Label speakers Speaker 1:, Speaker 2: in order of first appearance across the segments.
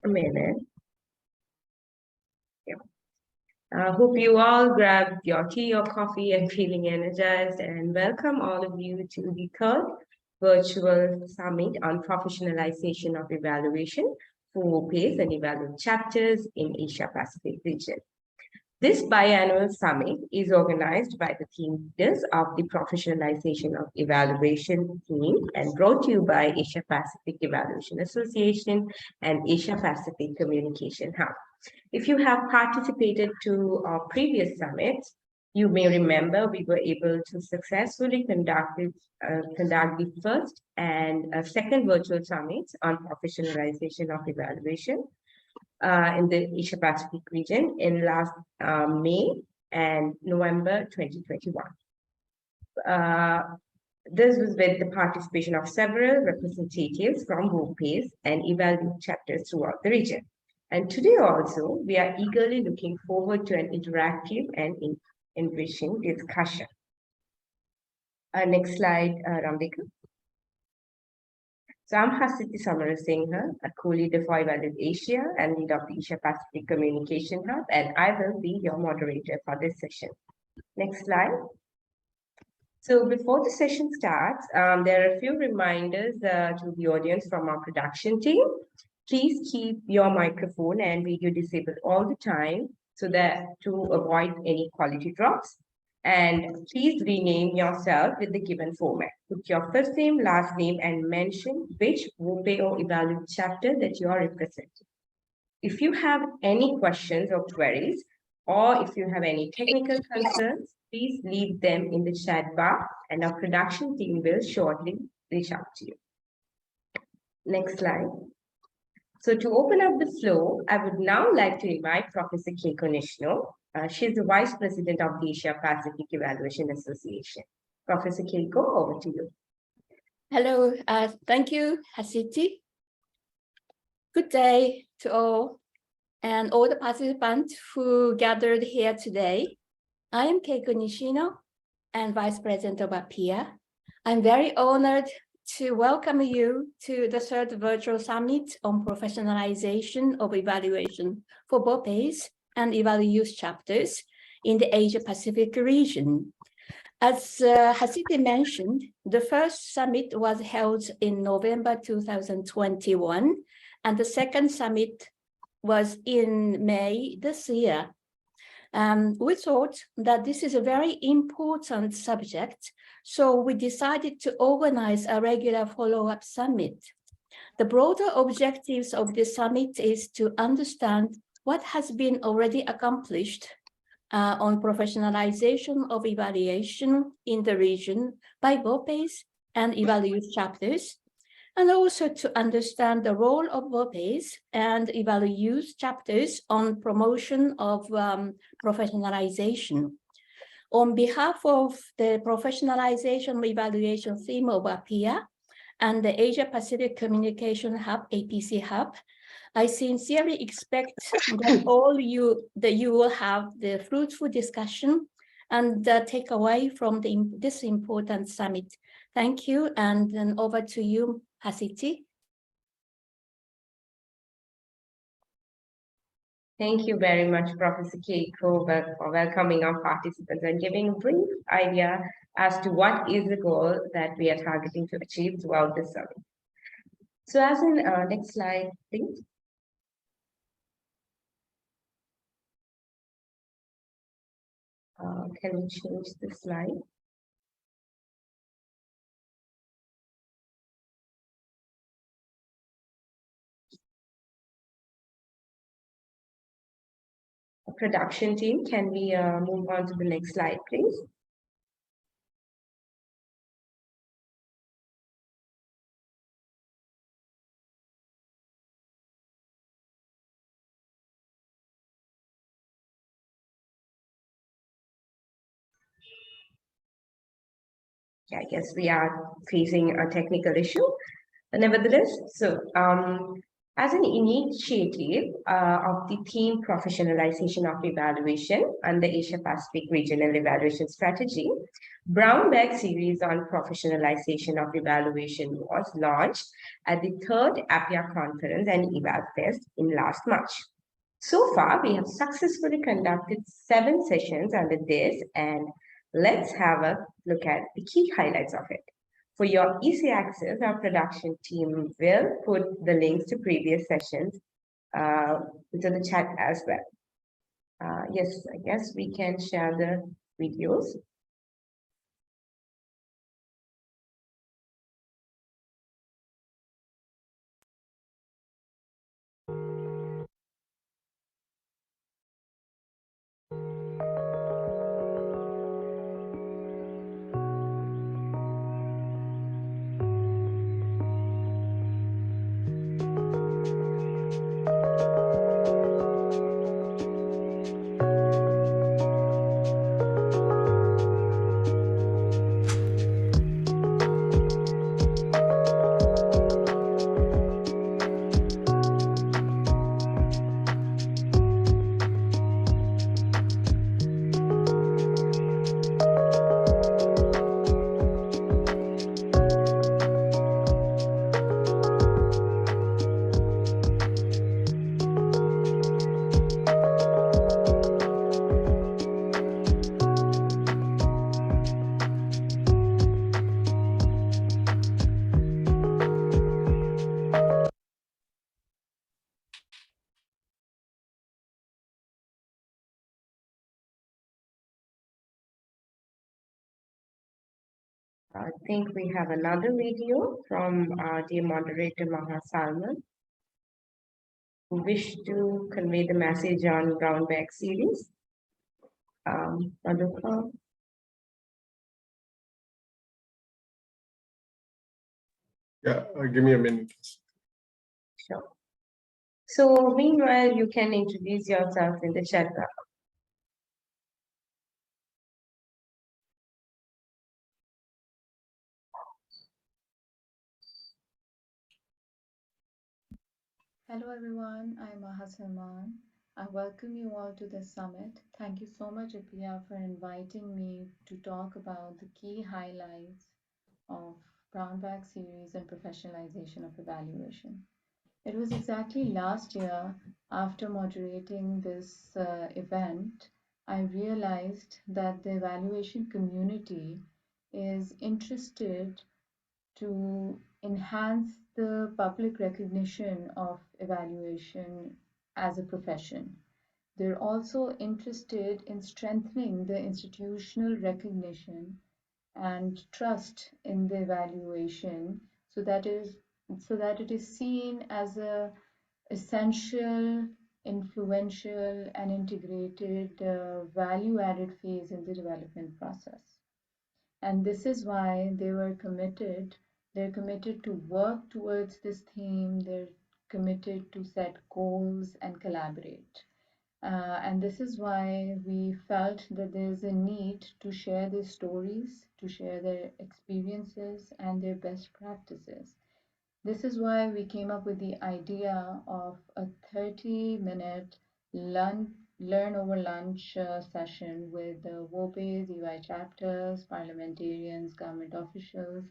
Speaker 1: a minute. Hope you all grabbed your tea or coffee and feeling energized, and welcome all of you to the third virtual summit on professionalization of evaluation for VOPEs and evaluate chapters in Asia Pacific region. This biannual summit is organized by the team leaders of the Professionalization of Evaluation team and brought to you by Asia Pacific Evaluation Association and Asia Pacific Communication Hub. If you have participated to our previous summits, you may remember we were able to successfully conduct the first and second virtual summits on professionalization of evaluation in the Asia Pacific region in last May and November 2021. This was with the participation of several representatives from VOPEs and evaluate chapters throughout the region. And today also, we are eagerly looking forward to an interactive and enriching discussion. Next slide, Rambika. So I'm Hasiti Samarasinghe, a co-leader for Evaluate Asia and lead of the Asia Pacific Communication Hub, and I will be your moderator for this session. Next slide. So before the session starts, there are a few reminders to the audience from our production team. Please keep your microphone and video disabled all the time so that to avoid any quality drops. And please rename yourself with the given format. Put your first name, last name, and mention which VOPE or evaluate chapter that you are representing. If you have any questions or queries, or if you have any technical concerns, please leave them in the chat bar and our production team will shortly reach out to you. Next slide. So to open up the floor, I would now like to invite Professor Keiko Nishino. She's the Vice President of the Asia Pacific Evaluation Association. Professor Keiko, over to you.
Speaker 2: Hello, thank you, Hasiti. Good day to all and all the participants who gathered here today. I am Keiko Nishino and Vice President of APEA. I'm very honored to welcome you to the third virtual summit on professionalization of evaluation for VOPEs and evaluate chapters in the Asia Pacific region. As Hasiti mentioned, the first summit was held in November 2021, and the second summit was in May this year. We thought that this is a very important subject, so we decided to organize a regular follow-up summit. The broader objectives of this summit is to understand what has been already accomplished on professionalization of evaluation in the region by VOPEs and evaluate chapters, and also to understand the role of VOPEs and evaluate chapters on promotion of professionalization. On behalf of the Professionalization Evaluation theme of APEA and the Asia Pacific Communication Hub, APC Hub, I sincerely expect that you will have the fruitful discussion and take away from this important summit. Thank you, and then over to you, Hasiti.
Speaker 1: Thank you very much, Professor Keiko, for welcoming our participants and giving a brief idea as to what is the goal that we are targeting to achieve throughout this summit. So as in, next slide, please. Can we change the slide? Production team, can we move on to the next slide, please? Yeah, I guess we are facing a technical issue. Nevertheless, so As an initiative of the theme Professionalization of Evaluation under Asia Pacific Regional Evaluation Strategy, Brown Bag series on professionalization of evaluation was launched at the third APIA conference and EvalFest in last March. So far, we have successfully conducted 7 sessions under this, and let's have a look at the key highlights of it. For your easy access, our production team will put the links to previous sessions into the chat as well. Yes, I guess we can share the videos. I think we have another video from dear moderator Maha Salman, who wish to convey the message on brown bag series. Madhuka.
Speaker 3: Yeah, give me a minute.
Speaker 1: Sure. So meanwhile, you can introduce yourself in the chat box.
Speaker 4: Hello everyone, I'm Maha Salman. I welcome you all to this summit. Thank you so much, Apia, for inviting me to talk about the key highlights of Brown Bag series and professionalization of evaluation. It was exactly last year, after moderating this event, I realized that the evaluation community is interested to enhance the public recognition of evaluation as a profession. They're also interested in strengthening the institutional recognition and trust in the evaluation so that it is seen as a essential, influential, and integrated value-added phase in the development process. And this is why they're committed to work towards this theme, they're committed to set goals and collaborate. And this is why we felt that there's a need to share their stories, to share their experiences and their best practices. This is why we came up with the idea of a 30-minute learn over lunch session with the VOPEs, EY chapters, parliamentarians, government officials,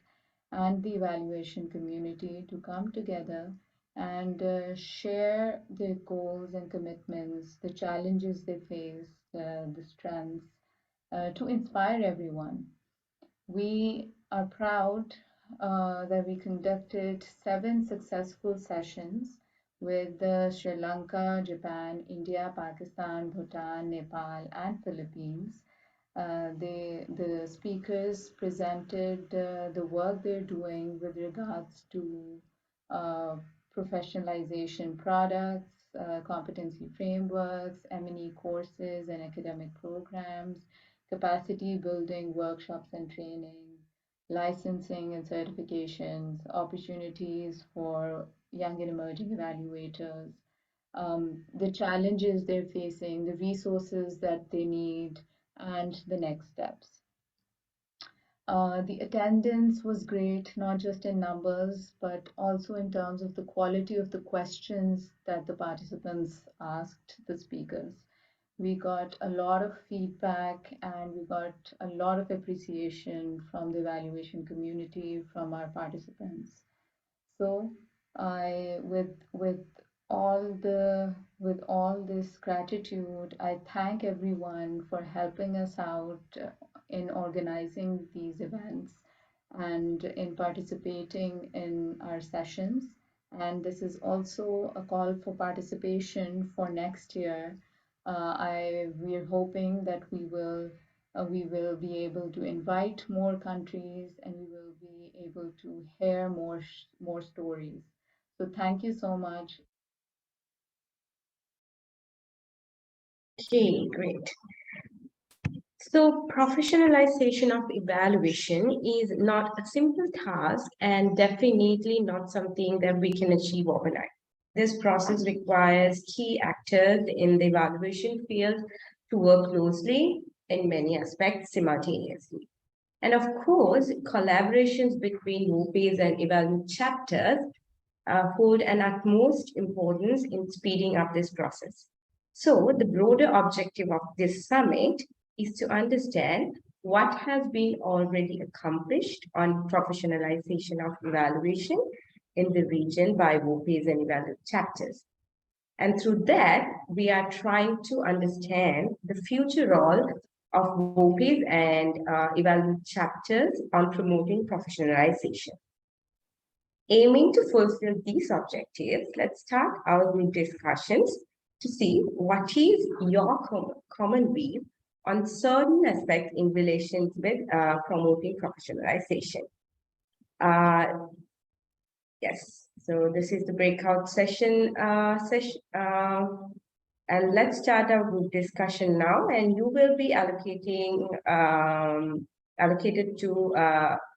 Speaker 4: and the evaluation community to come together and share their goals and commitments, the challenges they face, the strengths, to inspire everyone. We are proud that we conducted 7 successful sessions with Sri Lanka, Japan, India, Pakistan, Bhutan, Nepal, and Philippines. The speakers presented the work they're doing with regards to uh, professionalization products, competency frameworks, M&E courses and academic programs, capacity building workshops and training, licensing and certifications, opportunities for young and emerging evaluators, the challenges they're facing, the resources that they need, and the next steps. The attendance was great, not just in numbers, but also in terms of the quality of the questions that the participants asked the speakers. We got a lot of feedback and we got a lot of appreciation from the evaluation community, from our participants. So with all this gratitude, I thank everyone for helping us out in organizing these events and in participating in our sessions. And this is also a call for participation for next year. We're hoping that we will be able to invite more countries and we will be able to hear more stories. So thank you so much.
Speaker 1: Okay, great. So professionalization of evaluation is not a simple task and definitely not something that we can achieve overnight. This process requires key actors in the evaluation field to work closely in many aspects simultaneously. And of course, collaborations between VOPEs and evaluate chapters hold an utmost importance in speeding up this process. So the broader objective of this summit is to understand what has been already accomplished on professionalization of evaluation in the region by VOPEs and evaluate chapters. And through that, we are trying to understand the future role of VOPEs and evaluate chapters on promoting professionalization. Aiming to fulfill these objectives, let's start our group discussions to see what is your common view on certain aspects in relation with promoting professionalization. Yes, so this is the breakout session, and let's start our group discussion now, and you will be allocated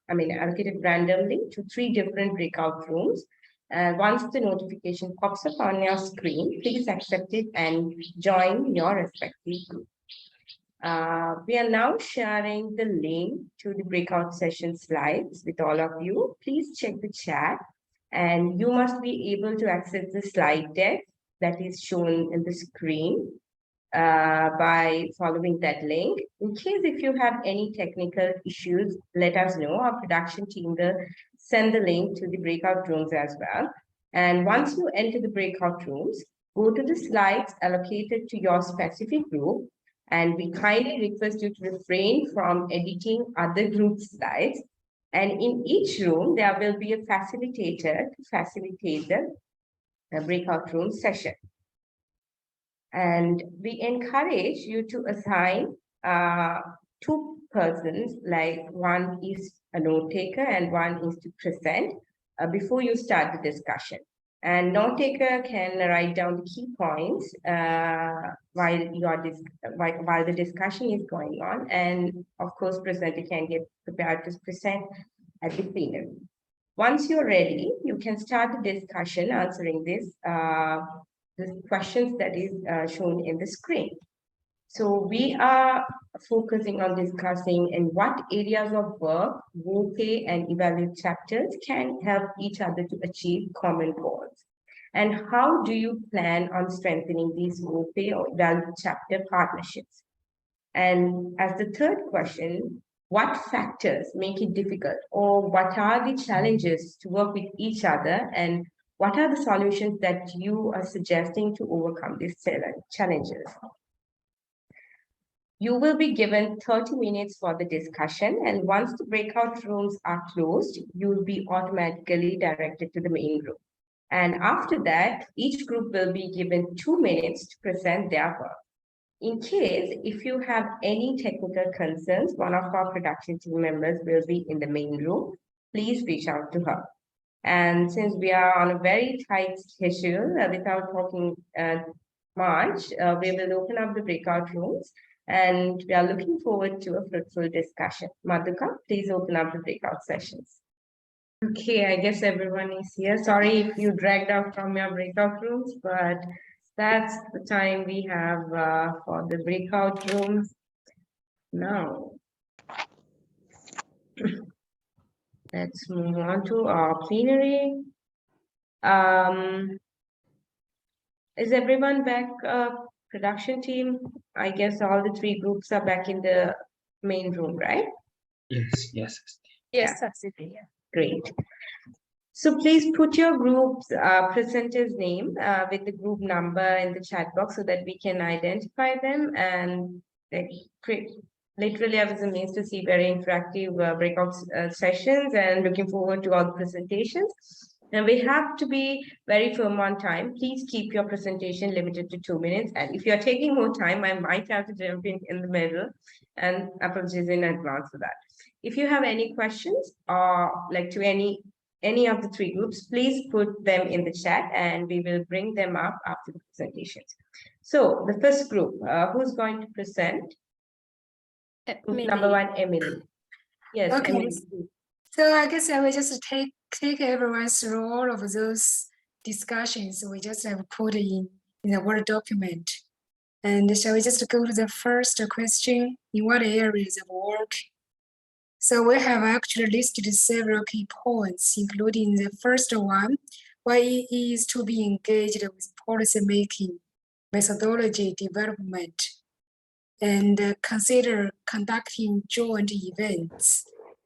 Speaker 1: allocated randomly to 3 different breakout rooms. And once the notification pops up on your screen, please accept it and join your respective group. We are now sharing the link to the breakout session slides with all of you. Please check the chat and you must be able to access the slide deck that is shown in the screen by following that link. In case if you have any technical issues, let us know. Our production team will send the link to the breakout rooms as well. And once you enter the breakout rooms, go to the slides allocated to your specific group. And we kindly request you to refrain from editing other group slides. And in each room, there will be a facilitator to facilitate the breakout room session. And we encourage you to assign 2 persons, like one is a note taker and one is to present before you start the discussion. And note taker can write down the key points while the discussion is going on. And of course, presenter can get prepared to present at the plenary. Once you're ready, you can start the discussion answering the questions that is shown in the screen. So we are focusing on discussing in what areas of work VOPE and evaluate chapters can help each other to achieve common goals. And how do you plan on strengthening these VOPE or evaluate chapter partnerships? And as the third question, what factors make it difficult, or what are the challenges to work with each other, and what are the solutions that you are suggesting to overcome these challenges? You will be given 30 minutes for the discussion, and once the breakout rooms are closed, you will be automatically directed to the main room. And after that, each group will be given 2 minutes to present their work. In case, if you have any technical concerns, one of our production team members will be in the main room. Please reach out to her. And since we are on a very tight schedule, without talking much, we will open up the breakout rooms and we are looking forward to a fruitful discussion. Madhuka, please open up the breakout sessions. Okay, I guess everyone is here. Sorry if you dragged out from your breakout rooms, but that's the time we have for the breakout rooms now. Let's move on to our plenary. Is everyone back, production team? I guess all the three groups are back in the main room, right?
Speaker 5: Yes, yes.
Speaker 2: Yes, Hasiti. Yeah.
Speaker 1: Great. So please put your group's presenter's name with the group number in the chat box so that we can identify them. And like, literally, I was amazed to see very interactive breakout sessions and looking forward to all the presentations. And we have to be very firm on time. Please keep your presentation limited to 2 minutes. And if you're taking more time, I might have to jump in the middle, and apologies in advance for that. If you have any questions or like to any of the three groups, please put them in the chat and we will bring them up after the presentations. So the first group, who's going to present? Group number one, Emily. Yes,
Speaker 6: Okay.
Speaker 1: Emily.
Speaker 6: So I guess I will just take everyone through all of those discussions we just have put in the Word document. And shall we just go to the first question, in what areas of work? So we have actually listed several key points, including the first one, why it is to be engaged with policy making, methodology development, and consider conducting joint events,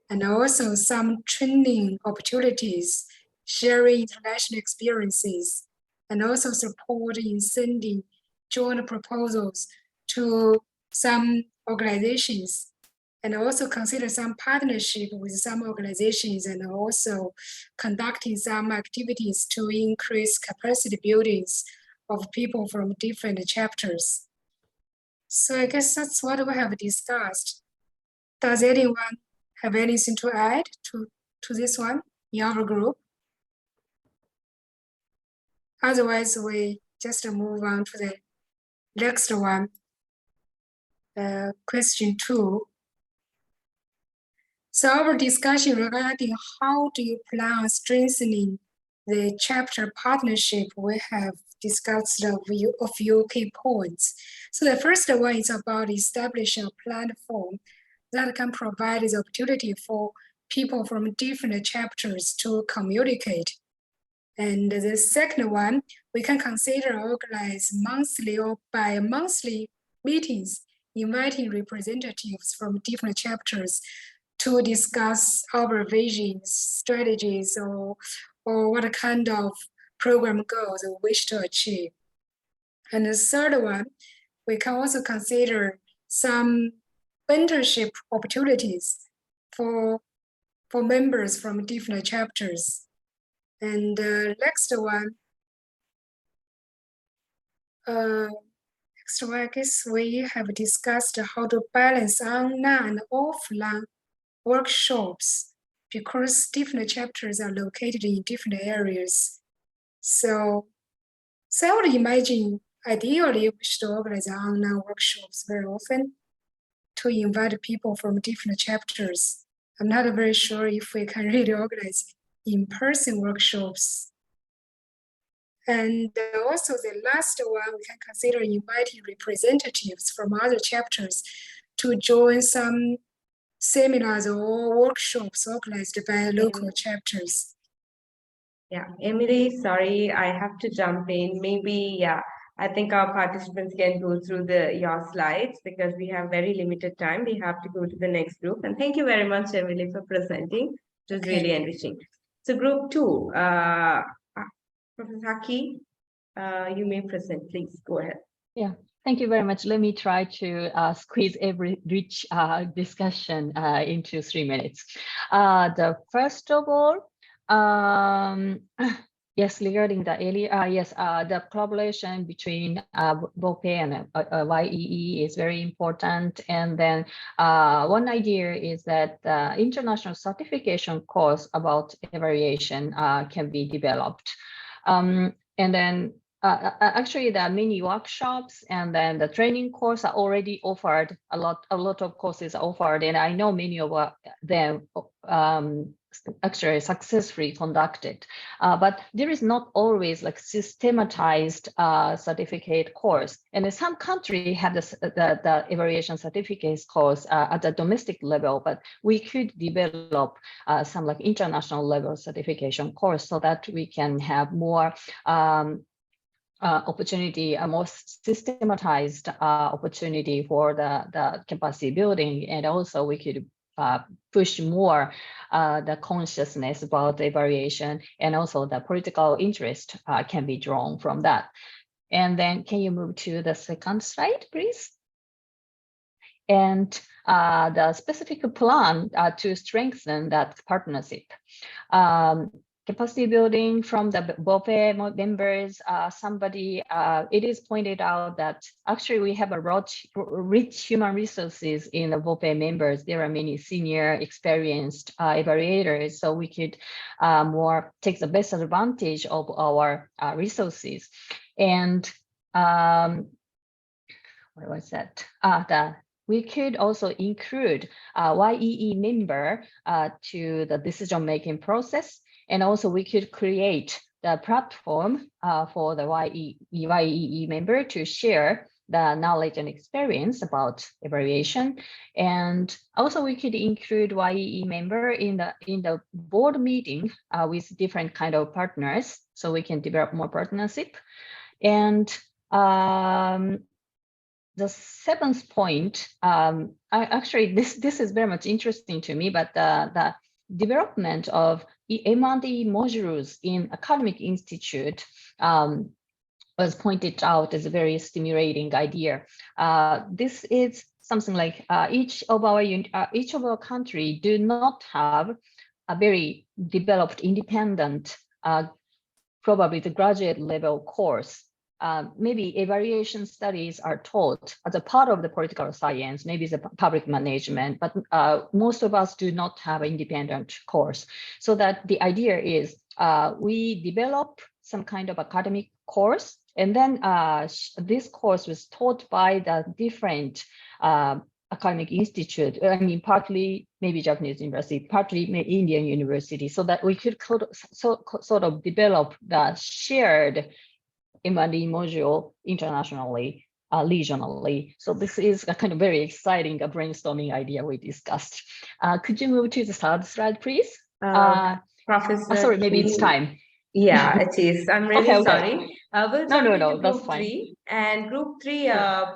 Speaker 6: and also some training opportunities, sharing international experiences, and also support in sending joint proposals to some organizations, and also consider some partnership with some organizations, and also conducting some activities to increase capacity buildings of people from different chapters. So I guess that's what we have discussed. Does anyone have anything to add to this one in our group? Otherwise, we just move on to the next one. Question 2. So our discussion regarding how do you plan on strengthening the chapter partnership, we have discussed a few key points. So the first one is about establishing a platform that can provide the opportunity for people from different chapters to communicate. And the second one, we can consider organize monthly or bi-monthly meetings, inviting representatives from different chapters to discuss our visions, strategies, or what kind of program goals we wish to achieve. And the third one, we can also consider some mentorship opportunities for members from different chapters. And the next one, I guess we have discussed how to balance online and offline workshops because different chapters are located in different areas. So I would imagine ideally we should organize online workshops very often to invite people from different chapters. I'm not very sure if we can really organize in-person workshops. And also the last one, we can consider inviting representatives from other chapters to join some seminars or workshops organized by local chapters.
Speaker 1: Yeah, Emily, sorry, I have to jump in. Maybe, yeah, I think our participants can go through your slides because we have very limited time. We have to go to the next group. And thank you very much, Emily, for presenting. It was really enriching. So group 2, Professor Haki, you may present, please go ahead.
Speaker 7: Yeah, thank you very much. Let me try to squeeze every rich discussion into 3 minutes. The first of all, yes, regarding the earlier, the collaboration between VOPE and YEE is very important. And then one idea is that international certification course about evaluation can be developed. And then actually, there are many workshops, and then the training course are already offered. A lot of courses are offered, and I know many of them actually successfully conducted. But there is not always like systematized certificate course. And in some country have the evaluation certificates course at the domestic level, but we could develop some like international level certification course so that we can have more opportunity, a more systematized opportunity for the capacity building, and also we could push more the consciousness about the evaluation, and also the political interest can be drawn from that. And then can you move to the second slide, please? And the specific plan to strengthen that partnership. Capacity building from the VOPE members, it is pointed out that actually we have a rich human resources in the VOPE members. There are many senior experienced evaluators, so we could more take the best advantage of our resources. And what was that? We could also include YEE member to the decision-making process. And also we could create the platform for the YEE member to share the knowledge and experience about evaluation. And also we could include YEE member in the board meeting with different kind of partners, so we can develop more partnership. And the seventh point, actually this is very much interesting to me, but the development of M&E modules in academic institute was pointed out as a very stimulating idea. This is something like each of our country do not have a very developed independent, probably the graduate level course. Maybe evaluation studies are taught as a part of the political science, maybe the public management, but most of us do not have an independent course. So that the idea is we develop some kind of academic course, and then this course was taught by the different academic institute, I mean, partly maybe Japanese university, partly Indian university, so that we could sort of develop the shared M&E module internationally, regionally. So this is a kind of very exciting brainstorming idea we discussed. Could you move to the third slide, please?
Speaker 1: Professor,
Speaker 7: sorry, maybe it's time.
Speaker 1: Yeah, it is. I'm really
Speaker 7: Okay.
Speaker 1: sorry. We'll jump
Speaker 7: No,
Speaker 1: into
Speaker 7: that's
Speaker 1: group
Speaker 7: fine.
Speaker 1: 3. And group 3,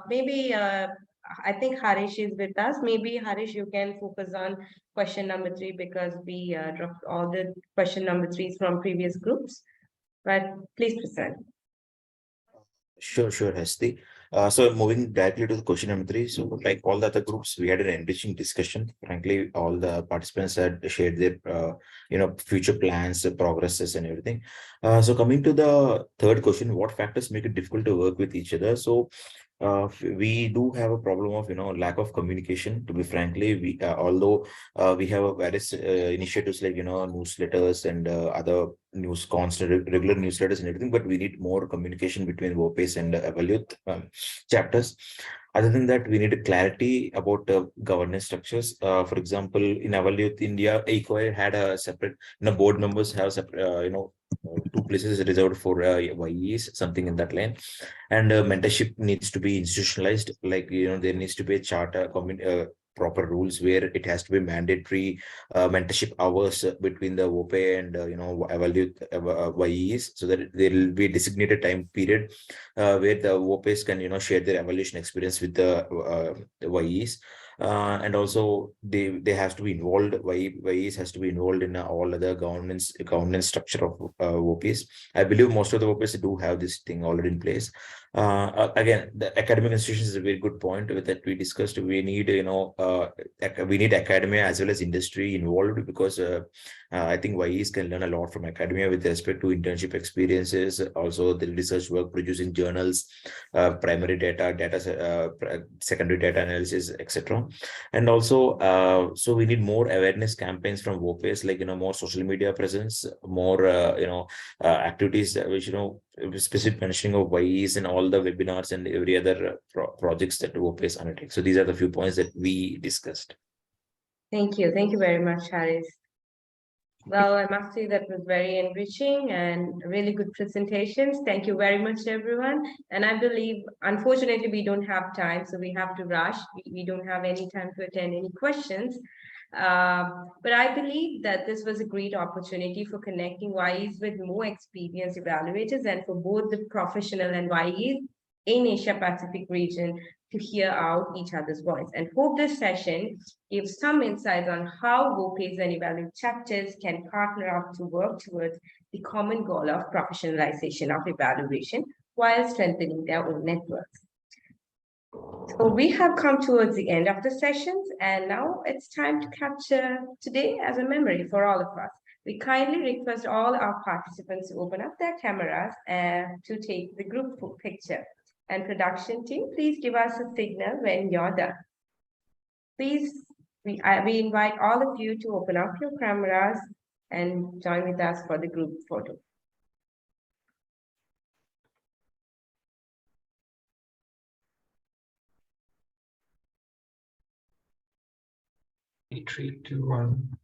Speaker 1: maybe I think Harish is with us. Maybe Harish, you can focus on question number 3 because we dropped all the question number 3s from previous groups. But please present.
Speaker 5: Sure, Hasti. So moving directly to the question number 3. So like all the other groups, we had an enriching discussion. Frankly, all the participants had shared their, future plans, progresses and everything. So coming to the third question, what factors make it difficult to work with each other? So we do have a problem of lack of communication, to be frankly. We although we have various initiatives like newsletters and other constant regular newsletters and everything, but we need more communication between VOPEs and Evaluate chapters. Other than that, we need clarity about governance structures. For example, in Evaluate India, ECOI had a separate, board members have separate, 2 places reserved for YEs, something in that line. And mentorship needs to be institutionalized. Like, there needs to be a charter, proper rules where it has to be mandatory mentorship hours between the VOPE and Evaluate YEs, so that there will be a designated time period where the VOPEs can share their evaluation experience with the YEs. And also they have to be involved. YEs has to be involved in all other governance structure of VOPEs. I believe most of the VOPEs do have this thing already in place. Again, the academic institutions is a very good point that we discussed. We need we need academia as well as industry involved, because I think YEs can learn a lot from academia with respect to internship experiences, also the research work producing journals, primary data, secondary data analysis, etc. And also, so we need more awareness campaigns from VOPEs, like more social media presence, more activities which specific mentioning of YEs and all the webinars and every other projects that VOPEs undertake. So these are the few points that we discussed.
Speaker 1: Thank you very much, Harish. Well, I must say that was very enriching and really good presentations. Thank you very much, everyone. And I believe, unfortunately, we don't have time, so we have to rush. We don't have any time to attend any questions. But I believe that this was a great opportunity for connecting YEs with more experienced evaluators and for both the professional and YEs in Asia Pacific region to hear out each other's voice, and hope this session gives some insights on how VOPEs and evaluate chapters can partner up to work towards the common goal of professionalization of evaluation while strengthening their own networks. So we have come towards the end of the sessions, and now it's time to capture today as a memory for all of us. We kindly request all our participants to open up their cameras and to take the group picture. And production team, please give us a signal when you're done. Please, we invite all of you to open up your cameras and join with us for the group photo.
Speaker 8: 3, 2, 1.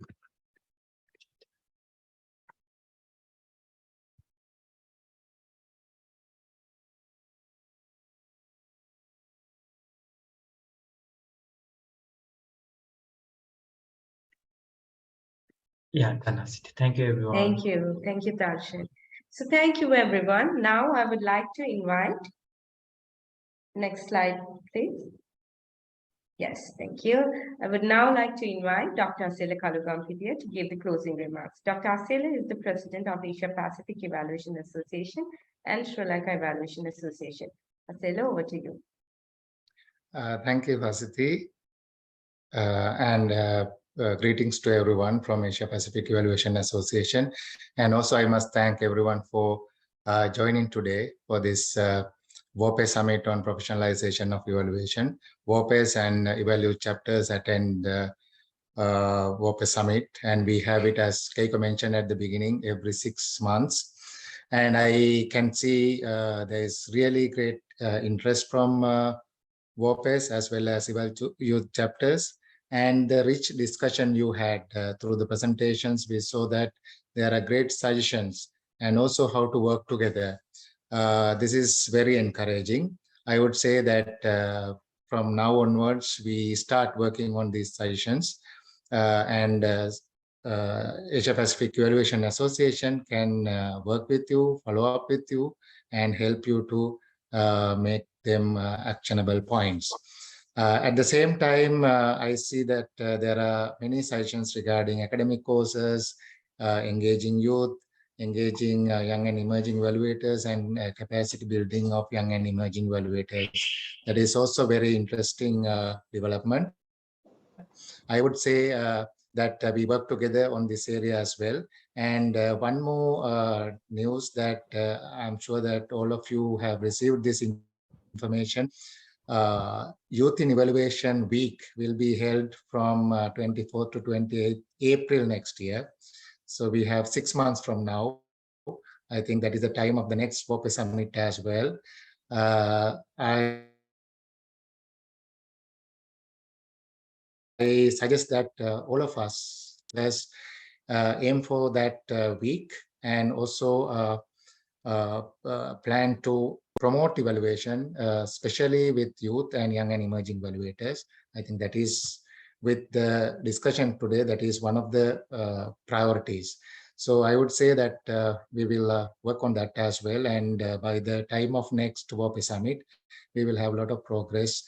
Speaker 8: Yeah, Tanasiti. Thank you, everyone.
Speaker 1: Thank you. Thank you, Darshan. So thank you, everyone. Now I would like to invite, next slide, please. Yes, thank you. I would now like to invite Dr. Asela Kalugampidia to give the closing remarks. Dr. Asela is the president of Asia Pacific Evaluation Association and Sri Lanka Evaluation Association. Asela, over to you.
Speaker 9: Thank you, Vasiti. And greetings to everyone from Asia Pacific Evaluation Association. And also I must thank everyone for joining today for this VOPE Summit on Professionalization of Evaluation. VOPEs and Evaluate chapters attend VOPE Summit, and we have it, as Keiko mentioned at the beginning, every 6 months. And I can see there's really great interest from VOPEs as well as Evaluate chapters. And the rich discussion you had through the presentations, we saw that there are great suggestions and also how to work together. This is very encouraging. I would say that from now onwards, we start working on these suggestions, and Asia Pacific Evaluation Association can work with you, follow up with you, and help you to make them actionable points. At the same time, I see that there are many sessions regarding academic courses, engaging youth, engaging young and emerging evaluators, and capacity building of young and emerging evaluators. That is also very interesting development. I would say that we work together on this area as well. And one more news that I'm sure that all of you have received this information. Youth in Evaluation Week will be held from 24th to 28th April next year. So we have 6 months from now. I think that is the time of the next VOPE Summit as well. I suggest that all of us, let's aim for that week, and also plan to promote evaluation, especially with youth and young and emerging evaluators. I think that is, with the discussion today, that is one of the priorities. So I would say that we will work on that as well. And by the time of next VOPE Summit, we will have a lot of progress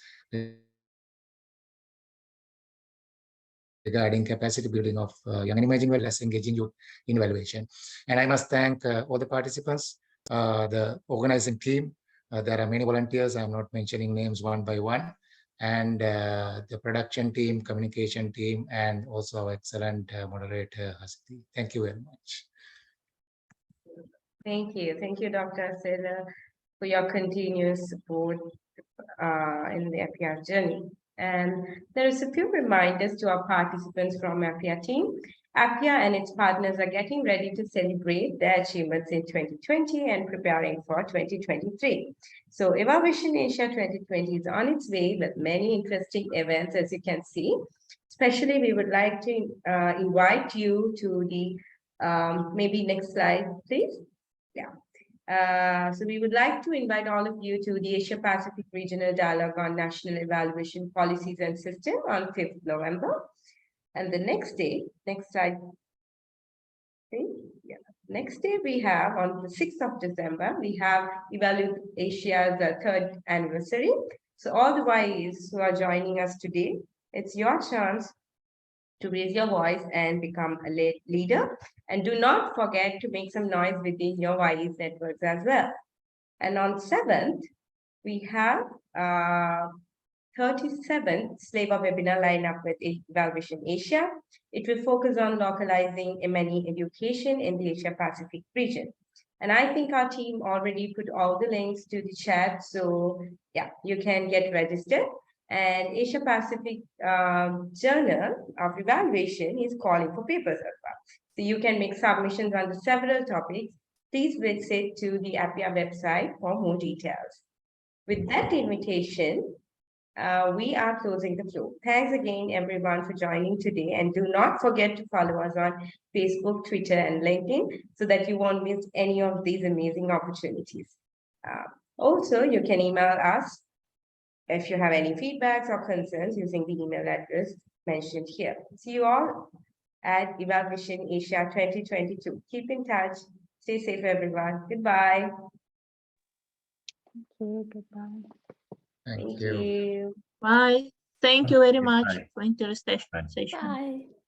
Speaker 9: regarding capacity building of young and emerging evaluators, engaging youth in evaluation. And I must thank all the participants, the organizing team. There are many volunteers. I'm not mentioning names one by one. And the production team, communication team, and also our excellent moderator, Hasiti. Thank you very much.
Speaker 1: Thank you. Thank you, Dr. Asela, for your continuous support in the APR journey. And there is a few reminders to our participants from APIA team. APIA and its partners are getting ready to celebrate their achievements in 2020 and preparing for 2023. So Evaluation Asia 2020 is on its way with many interesting events, as you can see. Especially, we would like to invite you to the Maybe next slide, please. Yeah. So we would like to invite all of you to the Asia Pacific Regional Dialogue on National Evaluation Policies and System on 5th November. And the next day, next slide. Yeah. Next day we have on the 6th of December, we have Evaluate Asia's third anniversary. So all the YEs who are joining us today, it's your chance to raise your voice and become a leader. And do not forget to make some noise within your YEs networks as well. And on 7th, we have 37th Slave webinar lineup with Evaluation Asia. It will focus on localizing M&E education in the Asia Pacific region. And I think our team already put all the links to the chat. So yeah, you can get registered. And Asia Pacific Journal of Evaluation is calling for papers as well. So you can make submissions on the several topics. Please visit to the APIA website for more details. With that invitation, we are closing the floor. Thanks again, everyone, for joining today. And do not forget to follow us on Facebook, Twitter, and LinkedIn so that you won't miss any of these amazing opportunities. Also, you can email us if you have any feedbacks or concerns using the email address mentioned here. See you all at Evaluation Asia 2022. Keep in touch. Stay safe, everyone. Goodbye.
Speaker 7: Goodbye.
Speaker 9: Thank
Speaker 1: Thank
Speaker 9: you.
Speaker 1: you.
Speaker 10: Bye. Thank you very much
Speaker 5: Bye.
Speaker 10: for interesting
Speaker 5: Bye.
Speaker 10: session.
Speaker 2: Bye.